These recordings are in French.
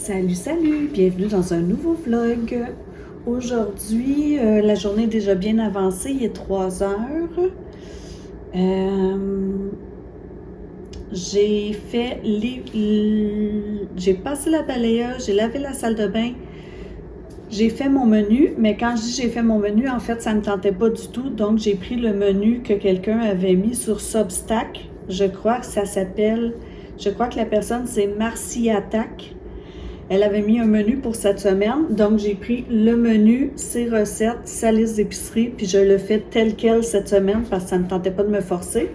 Salut, salut! Bienvenue dans un nouveau vlog. Aujourd'hui, la journée est déjà bien avancée, il est 3 heures. J'ai passé la balayeuse, j'ai lavé la salle de bain, j'ai fait mon menu, mais quand je dis j'ai fait mon menu, en fait, ça ne me tentait pas du tout. Donc, j'ai pris le menu que quelqu'un avait mis sur Substack. Je crois que la personne, c'est Marcy Attack. Elle avait mis un menu pour cette semaine, donc j'ai pris le menu, ses recettes, sa liste d'épicerie, puis je le fais tel quel cette semaine parce que ça ne me tentait pas de me forcer.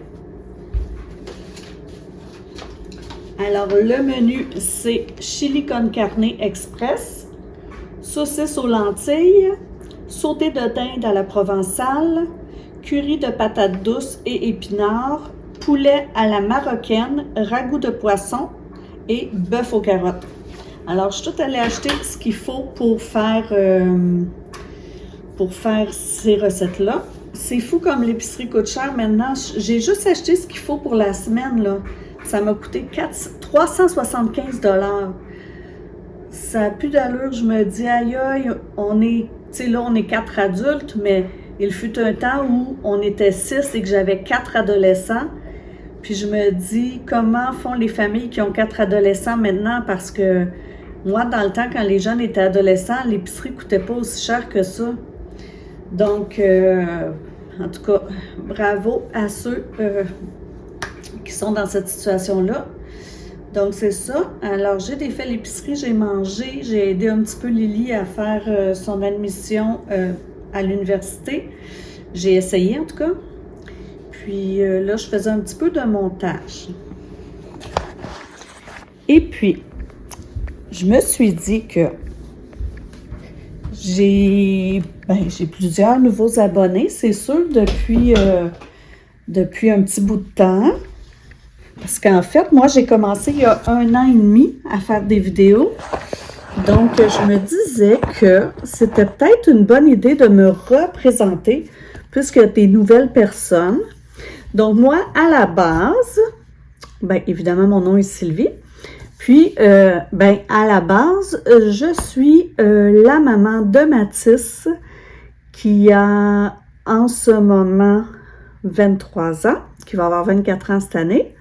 Alors, le menu, c'est chili con carne express, saucisse aux lentilles, sauté de dinde à la provençale, curry de patates douces et épinards, poulet à la marocaine, ragoût de poisson et bœuf aux carottes. Alors, je suis tout allée acheter ce qu'il faut pour faire ces recettes-là. C'est fou comme l'épicerie coûte cher maintenant. J'ai juste acheté ce qu'il faut pour la semaine, là. Ça m'a coûté 375 $. Ça n'a plus d'allure. Je me dis, aïe, aïe, on est 4 adultes, mais il fut un temps où on était 6 et que j'avais 4 adolescents. Puis je me dis, comment font les familles qui ont 4 adolescents maintenant? Parce que moi, dans le temps, quand les jeunes étaient adolescents, l'épicerie ne coûtait pas aussi cher que ça. Donc, en tout cas, bravo à ceux qui sont dans cette situation-là. Donc, c'est ça. Alors, j'ai défait l'épicerie, j'ai mangé, j'ai aidé un petit peu Lily à faire son admission à l'université. J'ai essayé, en tout cas. Puis là, je faisais un petit peu de montage. Et puis, je me suis dit que j'ai plusieurs nouveaux abonnés, c'est sûr, depuis un petit bout de temps. Parce qu'en fait, moi, j'ai commencé il y a 1 an et demi à faire des vidéos. Donc, je me disais que c'était peut-être une bonne idée de me représenter puisqu'il y a des nouvelles personnes. Donc, moi, à la base, évidemment, mon nom est Sylvie. Puis, à la base, je suis la maman de Mathis qui a en ce moment 23 ans, qui va avoir 24 ans cette année,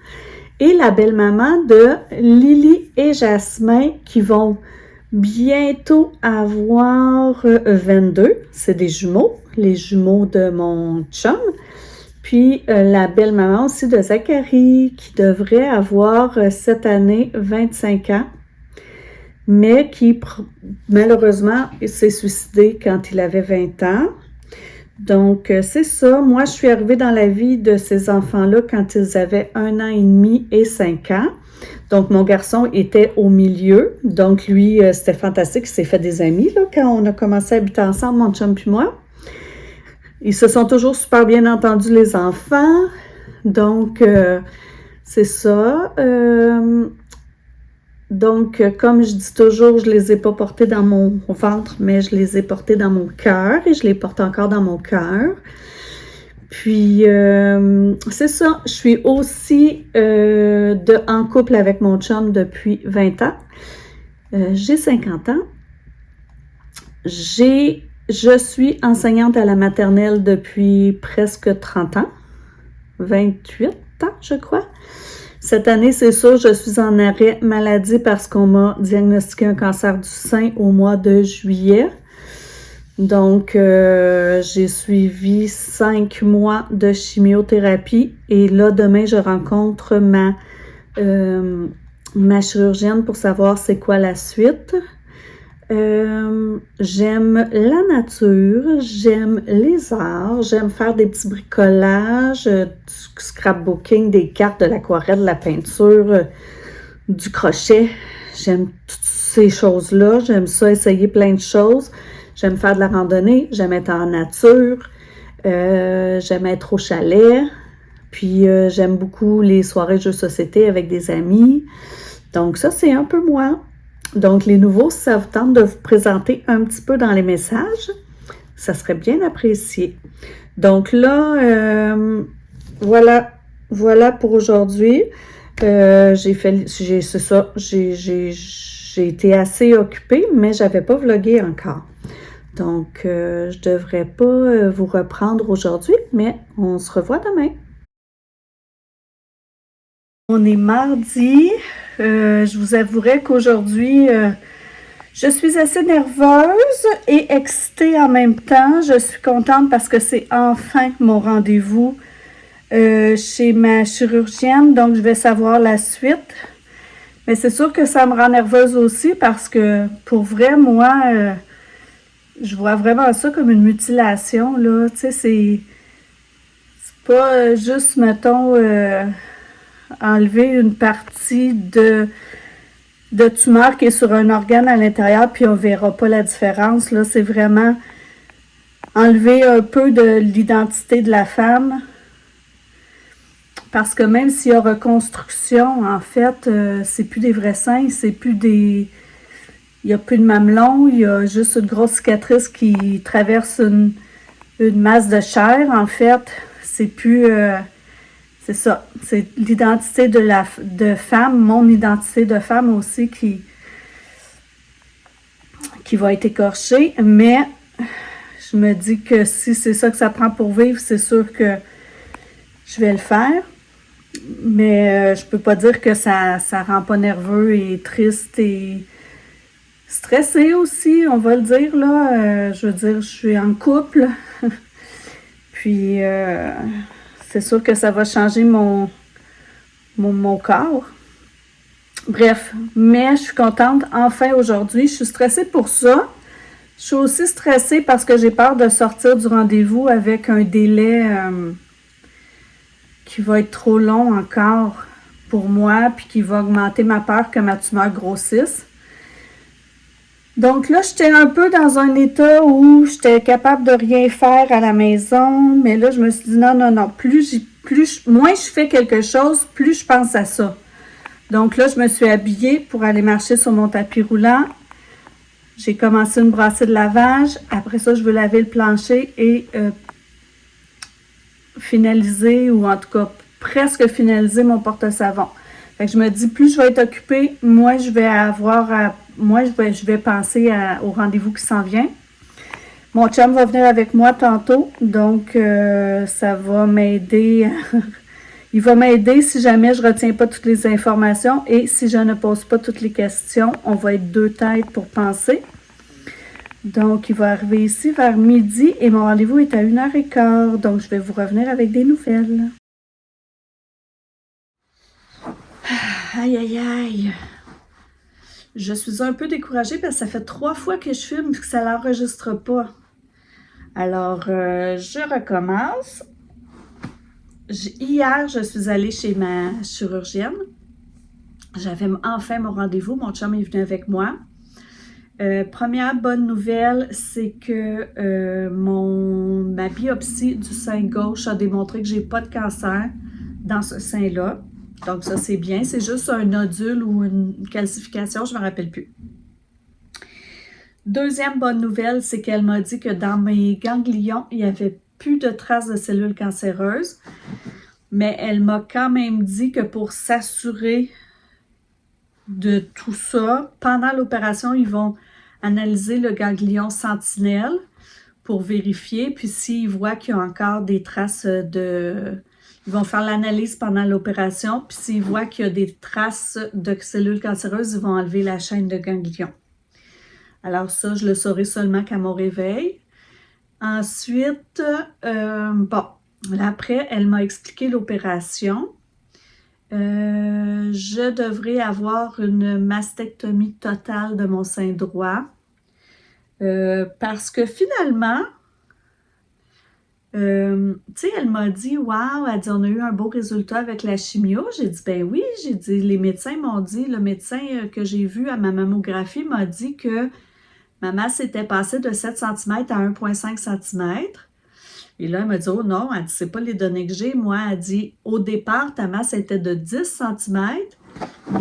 et la belle-maman de Lily et Jasmin qui vont bientôt avoir 22. C'est des jumeaux, les jumeaux de mon chum. Puis, la belle-maman aussi de Zachary, qui devrait avoir cette année 25 ans, mais qui, malheureusement, s'est suicidé quand il avait 20 ans. Donc, c'est ça. Moi, je suis arrivée dans la vie de ces enfants-là quand ils avaient 1 an et demi et 5 ans. Donc, mon garçon était au milieu. Donc, lui, c'était fantastique. Il s'est fait des amis là, quand on a commencé à habiter ensemble, mon chum puis moi. Ils se sont toujours super bien entendus, les enfants. Donc, c'est ça. Donc, comme je dis toujours, je ne les ai pas portés dans mon ventre, mais je les ai portés dans mon cœur et je les porte encore dans mon cœur. Puis, c'est ça. Je suis aussi en couple avec mon chum depuis 20 ans. J'ai 50 ans. Je suis enseignante à la maternelle depuis presque 30 ans, 28 ans, je crois. Cette année, c'est sûr, je suis en arrêt maladie parce qu'on m'a diagnostiqué un cancer du sein au mois de juillet. Donc, j'ai suivi 5 mois de chimiothérapie et là, demain, je rencontre ma chirurgienne pour savoir c'est quoi la suite. J'aime la nature, j'aime les arts, j'aime faire des petits bricolages, du scrapbooking, des cartes, de l'aquarelle, de la peinture, du crochet. J'aime toutes ces choses-là, j'aime ça, essayer plein de choses. J'aime faire de la randonnée, j'aime être en nature, j'aime être au chalet, puis j'aime beaucoup les soirées de jeux de société avec des amis. Donc ça, c'est un peu moi. Donc, les nouveaux, si ça vous tente de vous présenter un petit peu dans les messages, ça serait bien apprécié. Donc là, voilà pour aujourd'hui. J'ai j'ai été assez occupée, mais je n'avais pas vlogué encore. Donc, je ne devrais pas vous reprendre aujourd'hui, mais on se revoit demain. On est mardi. Je vous avouerai qu'aujourd'hui, je suis assez nerveuse et excitée en même temps. Je suis contente parce que c'est enfin mon rendez-vous chez ma chirurgienne, donc je vais savoir la suite. Mais c'est sûr que ça me rend nerveuse aussi parce que, pour vrai, moi, je vois vraiment ça comme une mutilation, là. Tu sais, c'est pas juste, mettons, enlever une partie de tumeur qui est sur un organe à l'intérieur, puis on verra pas la différence, là. C'est vraiment enlever un peu de l'identité de la femme. Parce que même s'il y a reconstruction, en fait, c'est plus des vrais seins, c'est plus des... Il n'y a plus de mamelon, il y a juste une grosse cicatrice qui traverse une masse de chair, en fait. C'est plus... c'est ça. C'est l'identité de femme, mon identité de femme aussi qui va être écorchée. Mais je me dis que si c'est ça que ça prend pour vivre, c'est sûr que je vais le faire. Mais je peux pas dire que ça rend pas nerveux et triste et stressé aussi, on va le dire, là. Je veux dire, je suis en couple. Puis, c'est sûr que ça va changer mon corps. Bref, mais je suis contente. Enfin, aujourd'hui, je suis stressée pour ça. Je suis aussi stressée parce que j'ai peur de sortir du rendez-vous avec un délai qui va être trop long encore pour moi, puis qui va augmenter ma peur que ma tumeur grossisse. Donc là, j'étais un peu dans un état où j'étais capable de rien faire à la maison, mais là, je me suis dit non, moins je fais quelque chose, plus je pense à ça. Donc là, je me suis habillée pour aller marcher sur mon tapis roulant. J'ai commencé une brassée de lavage. Après ça, je veux laver le plancher et finaliser, ou en tout cas presque finaliser mon porte-savon. Fait que je me dis, plus je vais être occupée, moins je vais je vais penser au rendez-vous qui s'en vient. Mon chum va venir avec moi tantôt, donc ça va m'aider. Il va m'aider si jamais je ne retiens pas toutes les informations et si je ne pose pas toutes les questions. On va être deux têtes pour penser. Donc, il va arriver ici vers midi et mon rendez-vous est à 1h15. Donc, je vais vous revenir avec des nouvelles. Aïe, aïe, aïe. Je suis un peu découragée parce que ça fait 3 fois que je filme et que ça ne l'enregistre pas. Alors, je recommence. Hier, je suis allée chez ma chirurgienne. J'avais enfin mon rendez-vous. Mon chum est venu avec moi. Première bonne nouvelle, c'est que ma biopsie du sein gauche a démontré que j'ai pas de cancer dans ce sein-là. Donc ça, c'est bien. C'est juste un nodule ou une calcification, je ne me rappelle plus. Deuxième bonne nouvelle, c'est qu'elle m'a dit que dans mes ganglions, il n'y avait plus de traces de cellules cancéreuses. Mais elle m'a quand même dit que pour s'assurer de tout ça, pendant l'opération, ils vont analyser le ganglion sentinelle pour vérifier. Puis s'ils voient qu'il y a encore des traces Ils vont faire l'analyse pendant l'opération. Puis s'ils voient qu'il y a des traces de cellules cancéreuses, ils vont enlever la chaîne de ganglion. Alors ça, je le saurai seulement qu'à mon réveil. Ensuite, après, elle m'a expliqué l'opération. Je devrais avoir une mastectomie totale de mon sein droit parce que finalement, tu sais, elle m'a dit, waouh, elle dit, on a eu un beau résultat avec la chimio. J'ai dit, ben oui, j'ai dit, les médecins m'ont dit, le médecin que j'ai vu à ma mammographie m'a dit que ma masse était passée de 7 cm à 1,5 cm. Et là, elle m'a dit, oh non, elle dit, c'est pas les données que j'ai. Moi, elle dit, au départ, ta masse était de 10 cm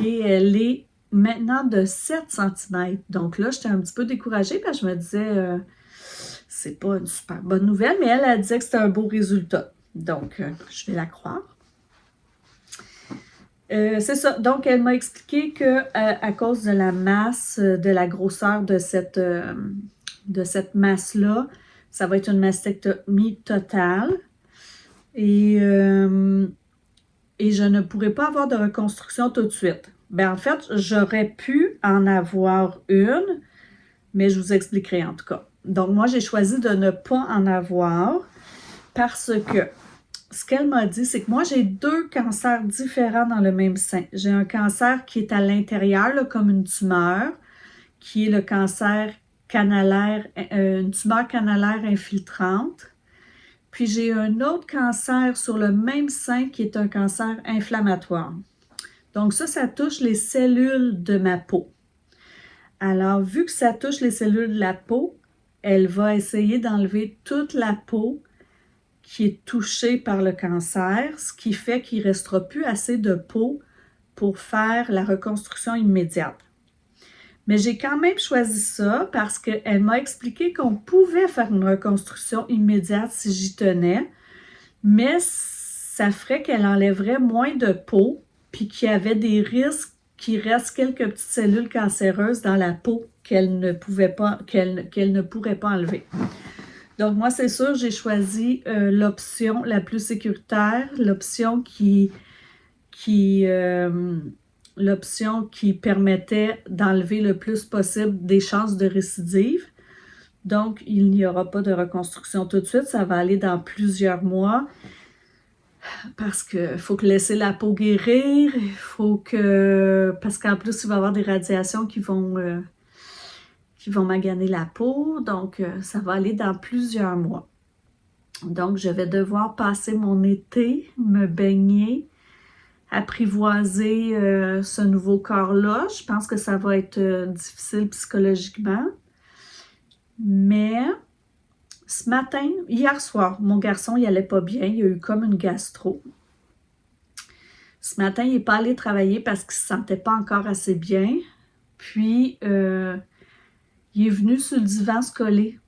et elle est maintenant de 7 cm. Donc là, j'étais un petit peu découragée parce que je me disais, c'est pas une super bonne nouvelle, mais elle disait que c'était un beau résultat. Donc, je vais la croire. C'est ça. Donc, elle m'a expliqué que à cause de la masse, de la grosseur de cette masse-là, ça va être une mastectomie totale. Et je ne pourrais pas avoir de reconstruction tout de suite. Ben, en fait, j'aurais pu en avoir une, mais je vous expliquerai en tout cas. Donc, moi, j'ai choisi de ne pas en avoir parce que ce qu'elle m'a dit, c'est que moi, j'ai 2 cancers différents dans le même sein. J'ai un cancer qui est à l'intérieur, là, comme une tumeur, qui est le cancer canalaire, une tumeur canalaire infiltrante. Puis j'ai un autre cancer sur le même sein qui est un cancer inflammatoire. Donc ça touche les cellules de ma peau. Alors, vu que ça touche les cellules de la peau, elle va essayer d'enlever toute la peau qui est touchée par le cancer, ce qui fait qu'il ne restera plus assez de peau pour faire la reconstruction immédiate. Mais j'ai quand même choisi ça parce qu'elle m'a expliqué qu'on pouvait faire une reconstruction immédiate si j'y tenais, mais ça ferait qu'elle enlèverait moins de peau, puis qu'il y avait des risques qu'il reste quelques petites cellules cancéreuses dans la peau qu'elle ne pourrait pas enlever. Donc moi, c'est sûr, j'ai choisi l'option la plus sécuritaire, l'option qui permettait d'enlever le plus possible des chances de récidive. Donc, il n'y aura pas de reconstruction tout de suite. Ça va aller dans plusieurs mois parce qu'il faut laisser la peau guérir. Parce qu'en plus, il va y avoir des radiations qui vont maganer la peau. Donc, ça va aller dans plusieurs mois. Donc, je vais devoir passer mon été, me baigner, apprivoiser ce nouveau corps-là. Je pense que ça va être difficile psychologiquement. Mais ce matin, hier soir, mon garçon, il allait pas bien. Il a eu comme une gastro. Ce matin, il n'est pas allé travailler parce qu'il ne se sentait pas encore assez bien. Puis, il est venu sur le divan se coller.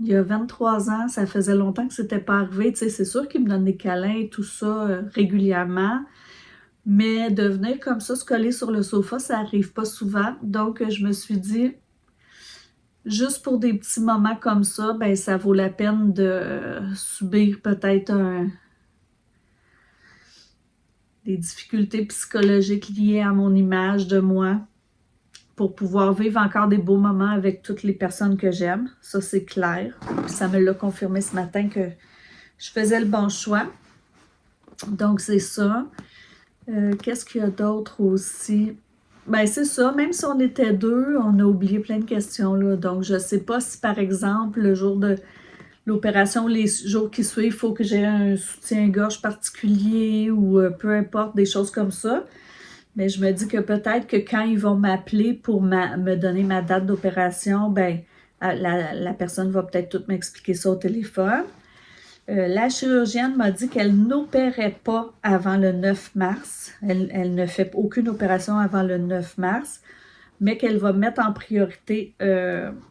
Il a 23 ans, ça faisait longtemps que ce n'était pas arrivé. Tu sais, c'est sûr qu'il me donne des câlins et tout ça régulièrement. Mais de venir comme ça se coller sur le sofa, ça n'arrive pas souvent. Donc, je me suis dit, juste pour des petits moments comme ça, ben ça vaut la peine de subir peut-être des difficultés psychologiques liées à mon image de moi pour pouvoir vivre encore des beaux moments avec toutes les personnes que j'aime. Ça, c'est clair. Puis ça me l'a confirmé ce matin que je faisais le bon choix. Donc, c'est ça. Qu'est-ce qu'il y a d'autre aussi? Ben, c'est ça. Même si on était 2, on a oublié plein de questions, là. Donc, je ne sais pas si, par exemple, le jour de l'opération, les jours qui suivent, il faut que j'ai un soutien-gorge particulier ou peu importe, des choses comme ça. Mais je me dis que peut-être que quand ils vont m'appeler pour me donner ma date d'opération, ben la personne va peut-être tout m'expliquer ça au téléphone. La chirurgienne m'a dit qu'elle n'opérait pas avant le 9 mars. Elle ne fait aucune opération avant le 9 mars, mais qu'elle va mettre en priorité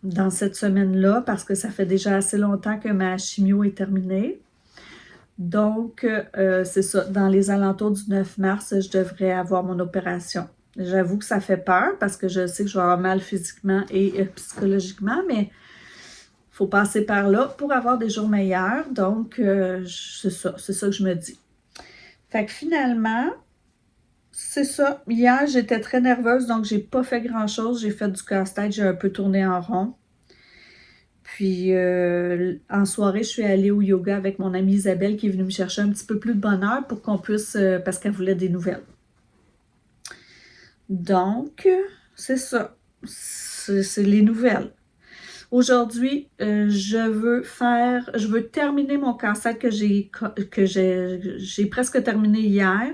dans cette semaine-là parce que ça fait déjà assez longtemps que ma chimio est terminée. Donc, c'est ça, dans les alentours du 9 mars, je devrais avoir mon opération. J'avoue que ça fait peur parce que je sais que je vais avoir mal physiquement et psychologiquement, mais il faut passer par là pour avoir des jours meilleurs. Donc, c'est ça que je me dis. Fait que finalement, c'est ça. Hier, j'étais très nerveuse, donc j'ai pas fait grand-chose. J'ai fait du casse-tête, j'ai un peu tourné en rond. Puis, en soirée, je suis allée au yoga avec mon amie Isabelle qui est venue me chercher un petit peu plus de bonheur pour qu'on puisse, parce qu'elle voulait des nouvelles. Donc, c'est ça. C'est les nouvelles. Aujourd'hui, je veux terminer mon casse-tête que j'ai presque terminé hier.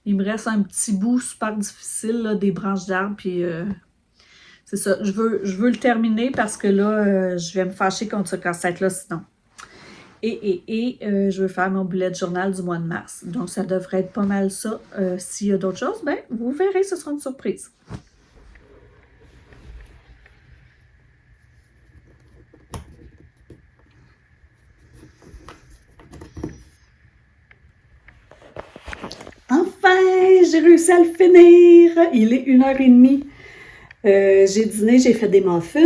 Il me reste un petit bout super difficile, là, des branches d'arbres, puis c'est ça. Je veux le terminer parce que là, je vais me fâcher contre ce casse-tête-là sinon. Et je veux faire mon bullet journal du mois de mars. Donc, ça devrait être pas mal ça. S'il y a d'autres choses, ben, vous verrez, ce sera une surprise. Enfin, j'ai réussi à le finir. Il est 1h30. J'ai dîné, j'ai fait des muffins.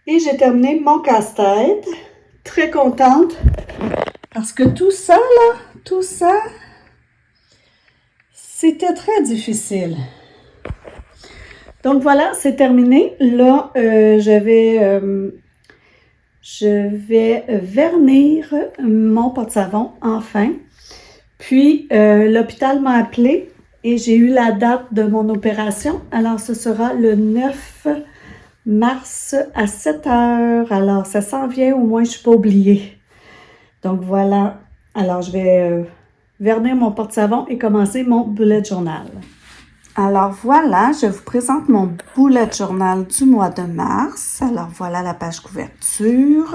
Et j'ai terminé mon casse-tête. Très contente. Parce que tout ça, c'était très difficile. Donc voilà, c'est terminé. Là, je vais vernir mon porte-savon enfin. Puis, l'hôpital m'a appelé et j'ai eu la date de mon opération. Alors, ce sera le 9 mars à 7h. Alors, ça s'en vient, au moins, je ne suis pas oubliée. Donc, voilà. Alors, je vais vernir mon porte-savon et commencer mon bullet journal. Alors, voilà, je vous présente mon bullet journal du mois de mars. Alors, voilà la page couverture.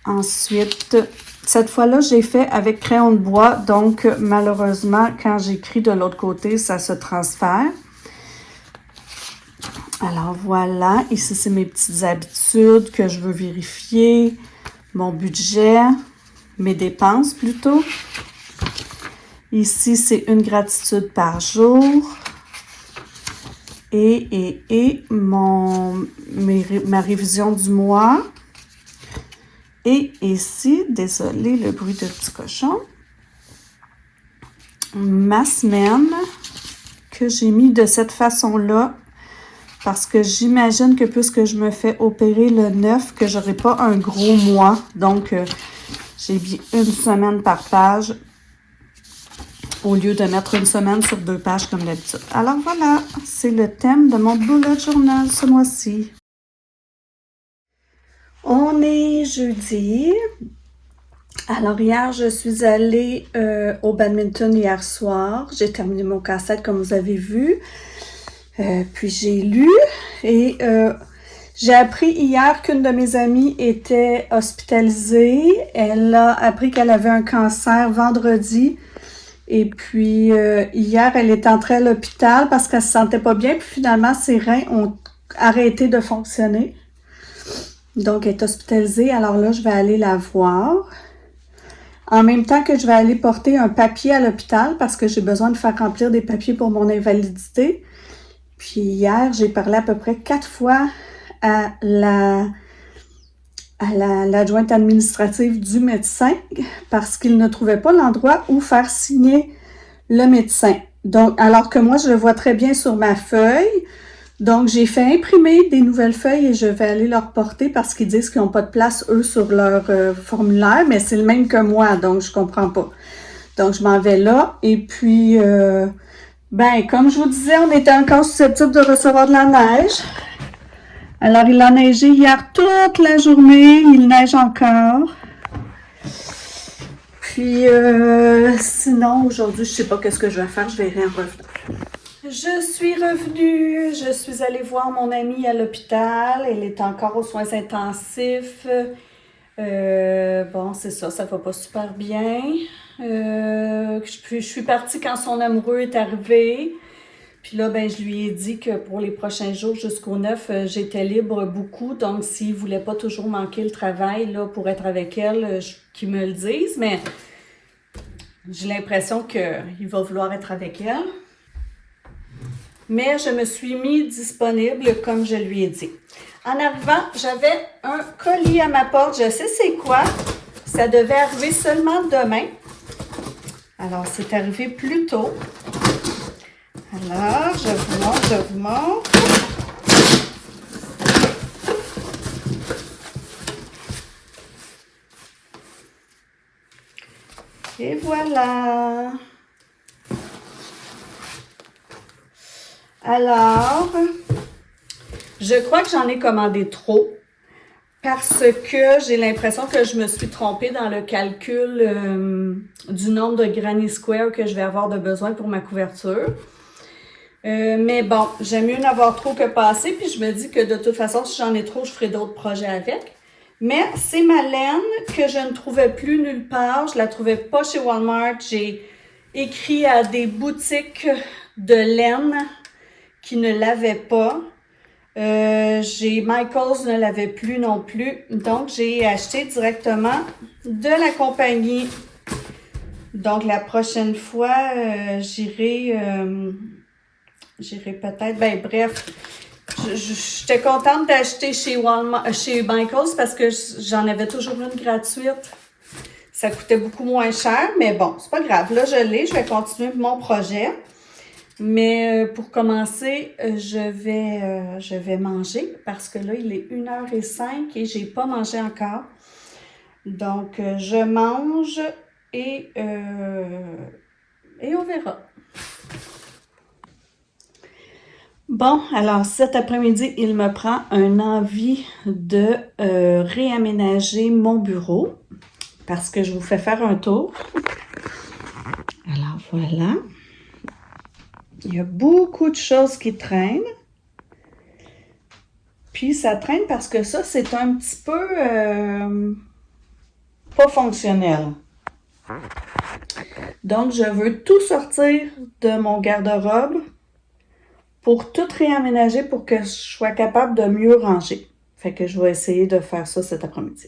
Ensuite, cette fois-là, j'ai fait avec crayon de bois. Donc, malheureusement, quand j'écris de l'autre côté, ça se transfère. Alors, voilà. Ici, c'est mes petites habitudes que je veux vérifier. Mon budget, mes dépenses plutôt. Ici, c'est une gratitude par jour. Et ma révision du mois. Et ici, désolé le bruit de petit cochon, ma semaine que j'ai mis de cette façon-là parce que j'imagine que puisque je me fais opérer le 9, que j'aurai pas un gros mois. Donc, j'ai mis une semaine par page au lieu de mettre une semaine sur 2 pages comme d'habitude. Alors voilà, c'est le thème de mon bullet journal ce mois-ci. On est jeudi. Alors hier, je suis allée au badminton hier soir. J'ai terminé mon casse-tête comme vous avez vu. Puis j'ai lu et j'ai appris hier qu'une de mes amies était hospitalisée. Elle a appris qu'elle avait un cancer vendredi. Et puis, hier, elle est entrée à l'hôpital parce qu'elle se sentait pas bien. Puis finalement, ses reins ont arrêté de fonctionner. Donc, elle est hospitalisée. Alors là, je vais aller la voir. En même temps que je vais aller porter un papier à l'hôpital parce que j'ai besoin de faire remplir des papiers pour mon invalidité. Puis hier, j'ai parlé à peu près 4 fois à l'adjointe administrative du médecin parce qu'il ne trouvait pas l'endroit où faire signer le médecin. Donc, alors que moi, je le vois très bien sur ma feuille. Donc, j'ai fait imprimer des nouvelles feuilles et je vais aller leur porter parce qu'ils disent qu'ils n'ont pas de place, eux, sur leur formulaire, mais c'est le même que moi, donc je comprends pas. Donc, je m'en vais là et puis, comme je vous disais, on était encore susceptible de recevoir de la neige. Alors, il a neigé hier toute la journée. Il neige encore. Puis, sinon, aujourd'hui, je ne sais pas qu'est-ce que je vais faire. Je verrai en revenant. Je suis revenue. Je suis allée voir mon amie à l'hôpital. Elle est encore aux soins intensifs. Bon, c'est ça ne va pas super bien. Je suis partie quand son amoureux est arrivé. Puis là, je lui ai dit que pour les prochains jours jusqu'au 9, j'étais libre beaucoup. Donc, s'il ne voulait pas toujours manquer le travail là, pour être avec elle, qu'il me le dise. Mais j'ai l'impression qu'il va vouloir être avec elle. Mais je me suis mis disponible comme je lui ai dit. En arrivant, j'avais un colis à ma porte. Je sais c'est quoi. Ça devait arriver seulement demain. Alors, c'est arrivé plus tôt. Alors, je vous montre. Et voilà. Alors, je crois que j'en ai commandé trop parce que j'ai l'impression que je me suis trompée dans le calcul du nombre de granny square que je vais avoir de besoin pour ma couverture. Mais bon, j'aime mieux n'avoir trop que passer, puis je me dis que de toute façon, si j'en ai trop, je ferai d'autres projets avec. Mais c'est ma laine que je ne trouvais plus nulle part. Je la trouvais pas chez Walmart. J'ai écrit à des boutiques de laine qui ne l'avaient pas. Michaels ne l'avait plus non plus. Donc, j'ai acheté directement de la compagnie Donc, la prochaine fois, j'irai peut-être, ben bref, j'étais contente d'acheter chez Walmart, chez Michaels parce que j'en avais toujours une gratuite. Ça coûtait beaucoup moins cher, mais bon, c'est pas grave. Là, je vais continuer mon projet. Mais pour commencer, je vais manger parce que là, il est 1h05 et j'ai pas mangé encore. Donc, je mange et on verra. Bon, alors cet après-midi, il me prend une envie de réaménager mon bureau parce que je vous fais faire un tour. Alors voilà. Il y a beaucoup de choses qui traînent. Puis ça traîne parce que ça, c'est un petit peu pas fonctionnel. Donc, je veux tout sortir de mon garde-robe pour tout réaménager pour que je sois capable de mieux ranger. Fait que je vais essayer de faire ça cet après-midi.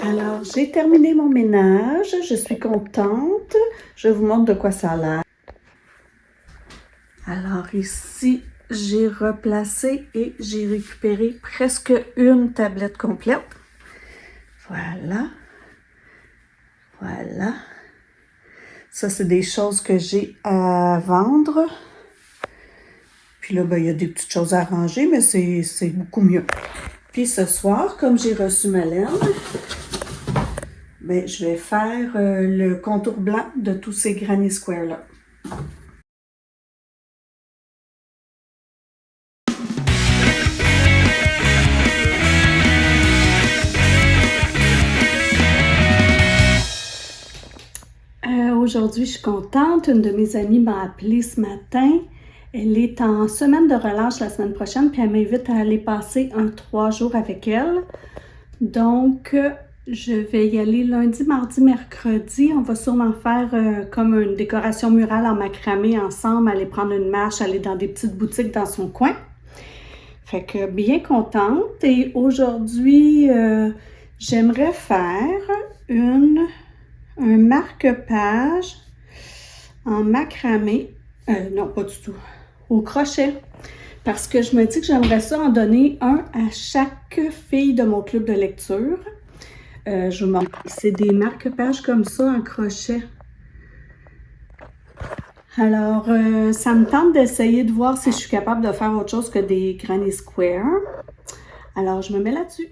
Alors, j'ai terminé mon ménage, je suis contente. Je vous montre de quoi ça a l'air. Alors ici, j'ai replacé et j'ai récupéré presque une tablette complète. Voilà. Voilà. Ça, c'est des choses que j'ai à vendre. Puis là, ben, il y a des petites choses à ranger, mais c'est beaucoup mieux. Puis ce soir, comme j'ai reçu ma laine, ben, je vais faire le contour blanc de tous ces granny squares-là. Aujourd'hui, je suis contente. Une de mes amies m'a appelée ce matin. Elle est en semaine de relâche la semaine prochaine, puis elle m'invite à aller passer 3 jours avec elle. Donc, je vais y aller lundi, mardi, mercredi. On va sûrement faire comme une décoration murale en macramé ensemble, aller prendre une marche, aller dans des petites boutiques dans son coin. Fait que bien contente. Et aujourd'hui, j'aimerais faire un marque-page en macramé. Non, pas du tout. Au crochet. Parce que je me dis que j'aimerais ça en donner un à chaque fille de mon club de lecture. Je vous montre. C'est des marque-pages comme ça en crochet. Alors, ça me tente d'essayer de voir si je suis capable de faire autre chose que des granny squares. Alors, je me mets là-dessus.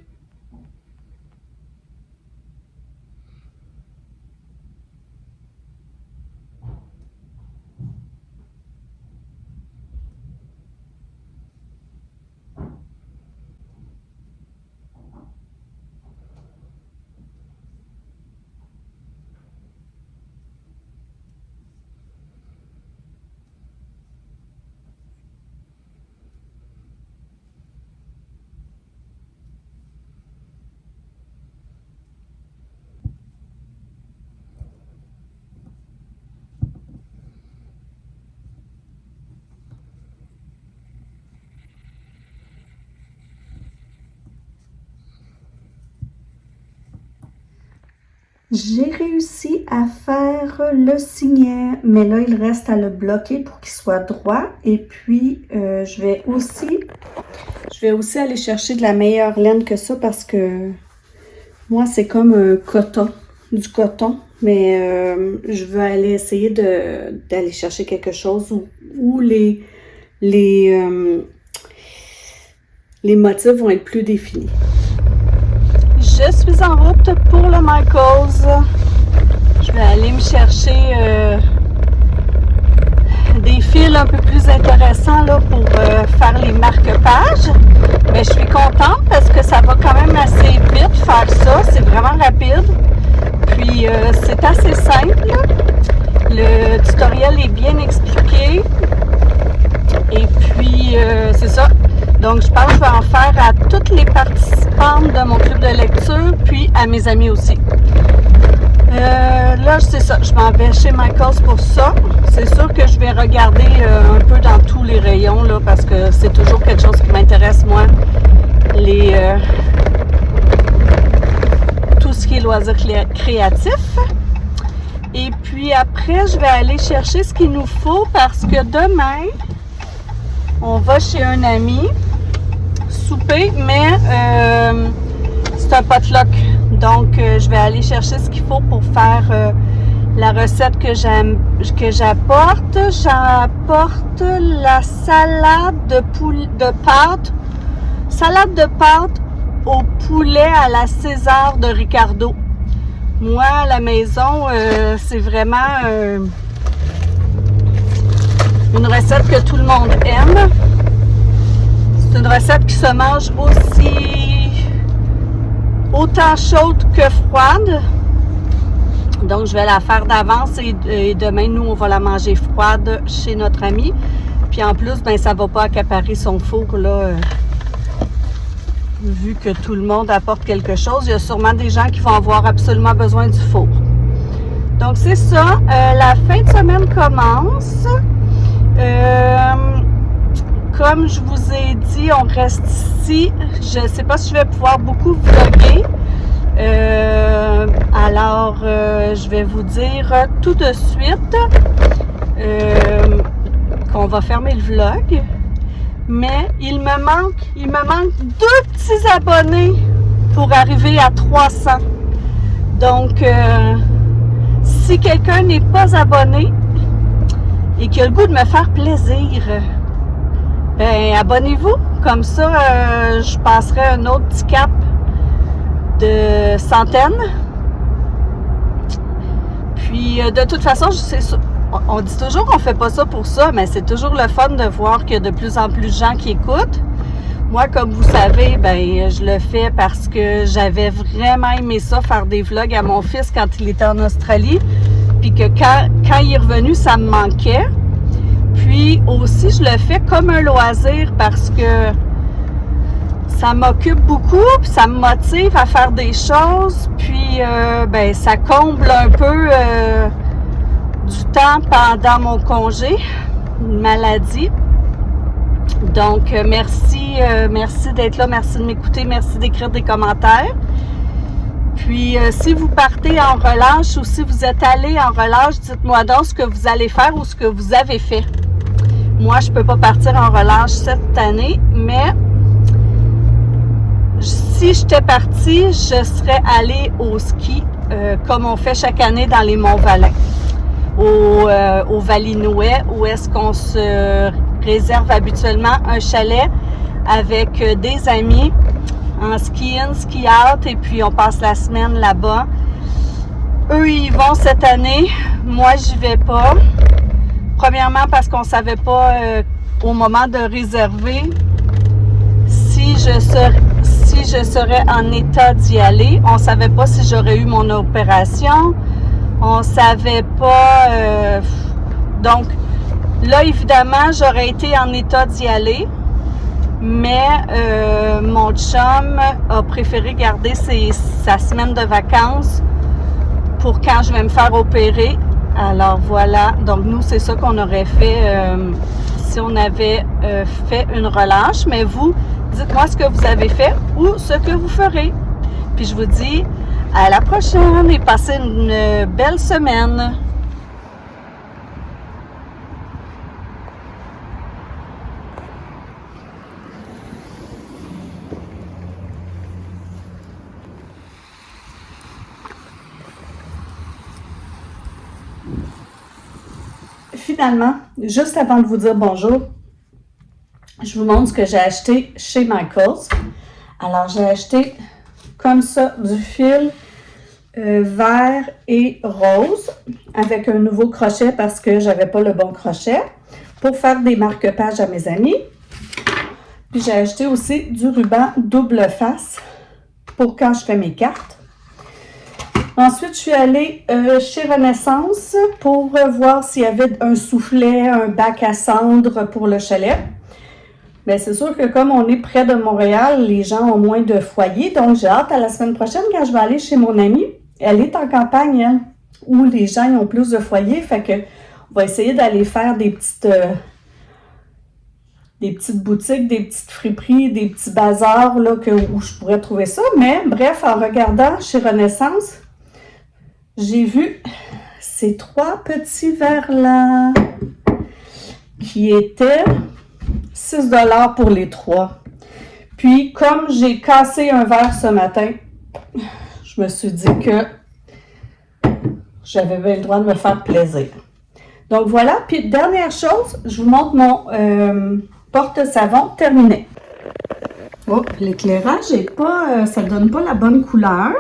J'ai réussi à faire le signet, mais là, il reste à le bloquer pour qu'il soit droit. Et puis, je vais aussi aller chercher de la meilleure laine que ça parce que moi, c'est comme un coton, du coton. Mais je veux aller essayer d'aller chercher quelque chose où les motifs vont être plus définis. Je suis en route pour le Michaels. Je vais aller me chercher des fils un peu plus intéressants là, pour faire les marque-pages. Mais je suis contente parce que ça va quand même assez vite faire ça. C'est vraiment rapide. Puis c'est assez simple. toutes les participantes de mon club de lecture, puis à mes amis aussi. Là, c'est ça, je m'en vais chez Michaels pour ça. C'est sûr que je vais regarder un peu dans tous les rayons, là, parce que c'est toujours quelque chose qui m'intéresse, moi, tout ce qui est loisirs créatifs. Et puis après, je vais aller chercher ce qu'il nous faut parce que demain, on va chez un ami souper, mais c'est un potluck. Donc, je vais aller chercher ce qu'il faut pour faire la recette que j'apporte. J'apporte la salade de pâte au poulet à la César de Ricardo. Moi, à la maison, c'est vraiment une recette que tout le monde aime. C'est une recette qui se mange autant chaude que froide. Donc, je vais la faire d'avance et demain, nous, on va la manger froide chez notre ami. Puis en plus, ben, ça ne va pas accaparer son four, là. Vu que tout le monde apporte quelque chose, il y a sûrement des gens qui vont avoir absolument besoin du four. Donc, c'est ça. La fin de semaine commence. Comme je vous ai dit, on reste ici. Je ne sais pas si je vais pouvoir beaucoup vlogger. Alors, je vais vous dire tout de suite qu'on va fermer le vlog. Mais il me manque 2 petits abonnés pour arriver à 300. Donc, si quelqu'un n'est pas abonné et qui a le goût de me faire plaisir, ben abonnez-vous. Comme ça, je passerai un autre petit cap de centaines. Puis, de toute façon, on dit toujours qu'on fait pas ça pour ça, mais c'est toujours le fun de voir qu'il y a de plus en plus de gens qui écoutent. Moi, comme vous savez, ben je le fais parce que j'avais vraiment aimé ça, faire des vlogs à mon fils quand il était en Australie. Puis que quand il est revenu, ça me manquait. Puis aussi, je le fais comme un loisir parce que ça m'occupe beaucoup, puis ça me motive à faire des choses. Puis, ben ça comble un peu du temps pendant mon congé, une maladie. Donc, merci d'être là, merci de m'écouter, merci d'écrire des commentaires. Puis, si vous partez en relâche ou si vous êtes allé en relâche, dites-moi donc ce que vous allez faire ou ce que vous avez fait. Moi, je ne peux pas partir en relâche cette année, mais si j'étais partie, je serais allée au ski, comme on fait chaque année dans les Monts-Valin. Au Valinouet, où est-ce qu'on se réserve habituellement un chalet avec des amis en ski-in, ski-out, et puis on passe la semaine là-bas. Eux, ils vont cette année. Moi, j'y vais pas. Premièrement, parce qu'on savait pas au moment de réserver si je serais en état d'y aller. On savait pas si j'aurais eu mon opération. On savait pas. Donc, là, évidemment, j'aurais été en état d'y aller. Mais mon chum a préféré garder sa semaine de vacances pour quand je vais me faire opérer. Alors, voilà. Donc, nous, c'est ça qu'on aurait fait si on avait fait une relâche. Mais vous, dites-moi ce que vous avez fait ou ce que vous ferez. Puis, je vous dis à la prochaine et passez une belle semaine. Finalement, juste avant de vous dire bonjour, je vous montre ce que j'ai acheté chez Michaels. Alors, j'ai acheté comme ça du fil vert et rose avec un nouveau crochet parce que j'avais pas le bon crochet pour faire des marque-pages à mes amis. Puis j'ai acheté aussi du ruban double face pour quand je fais mes cartes. Ensuite, je suis allée chez Renaissance pour voir s'il y avait un soufflet, un bac à cendre pour le chalet. Mais c'est sûr que comme on est près de Montréal, les gens ont moins de foyers. Donc, j'ai hâte à la semaine prochaine quand je vais aller chez mon amie. Elle est en campagne, elle, où les gens ont plus de foyers. Fait que on va essayer d'aller faire des petites boutiques, des petites friperies, des petits bazars là, où je pourrais trouver ça. Mais bref, en regardant chez Renaissance, j'ai vu ces 3 petits verres-là qui étaient 6 $ pour les 3. Puis, comme j'ai cassé un verre ce matin, je me suis dit que j'avais bien le droit de me faire plaisir. Donc voilà, puis dernière chose, je vous montre mon porte-savon terminé. Oh, l'éclairage est pas, ça donne pas la bonne couleur.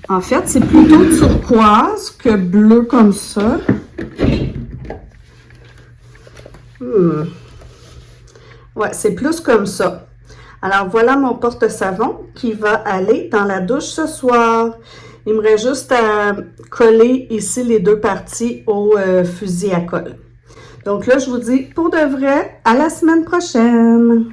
En fait, c'est plutôt turquoise que bleu comme ça. Ouais, c'est plus comme ça. Alors, voilà mon porte-savon qui va aller dans la douche ce soir. Il me reste juste à coller ici les 2 parties au fusil à colle. Donc là, je vous dis pour de vrai, à la semaine prochaine!